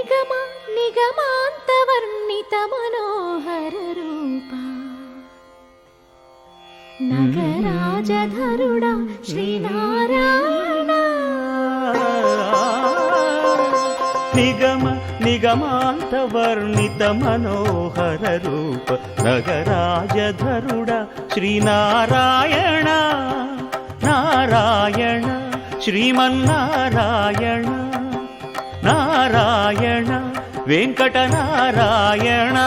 నిగమ నిగమాంతవర్ణిత మనోహర రూప నగరాజధరుడా శ్రీనారాయణ. నిగమ నిగమాంతవర్ణిత మనోహర రూప నగరాజధరుడా శ్రీనారాయణ. నారాయణ శ్రీమన్నారాయణ నారాయణ వెంకటనారాయణ.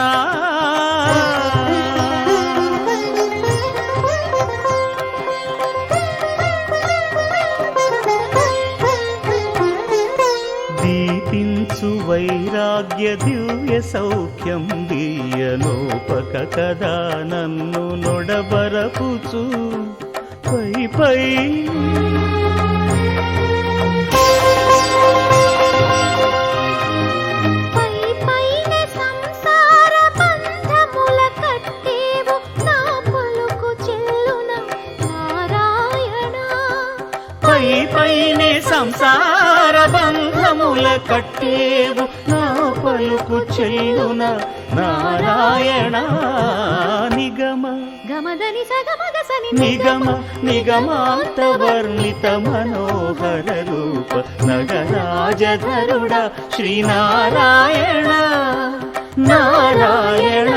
దీపించు వైరాగ్య దివ్య సౌఖ్యం దీయనోపక కదా నన్ను నొడబరపుచు పై పై పైనే సంసార బంధముల కట్టేవు నా పలుకు చెల్లున నారాయణ. నిగమ గమదని సగమగసని నిగమ నిగమాంతవర్ణిత మనోహర రూప నగరాజధరుడా శ్రీనారాయణ. నారాయణ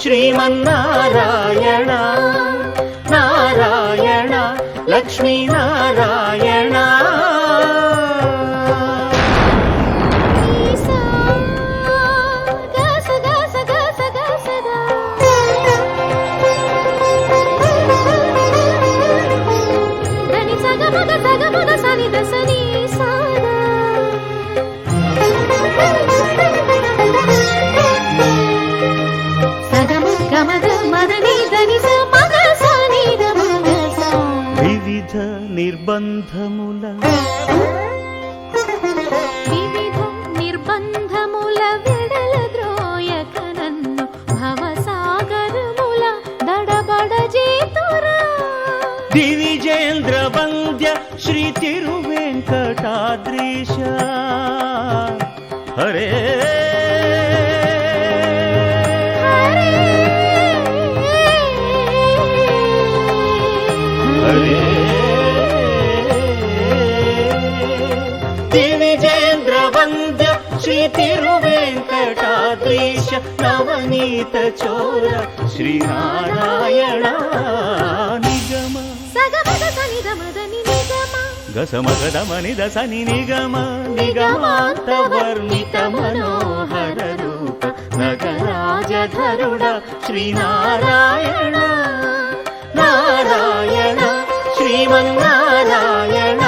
శ్రీమన్నారాయణ నారాయణ లక్ష్మీనారాయణ. వివిధ నిర్బంధముల విడల ద్రోయక నన్ను భవసాగరముల దడబడ చేతురా. దివిజేంద్ర వంద్య శ్రీ తిరువెంకటాద్రీశ హరే హరే. దివిజేంద్ర వంద్య శ్రీ తిరువెంకటాద్రీశ నవనీత చోర శ్రీనారాయణ. నిగమ గసమగదమని దసని నిగమ నిగమాంతవర్ణిత మనోహర రూప నగరాజధరుడా శ్రీనారాయణ. నారాయణ శ్రీమన్నారాయణ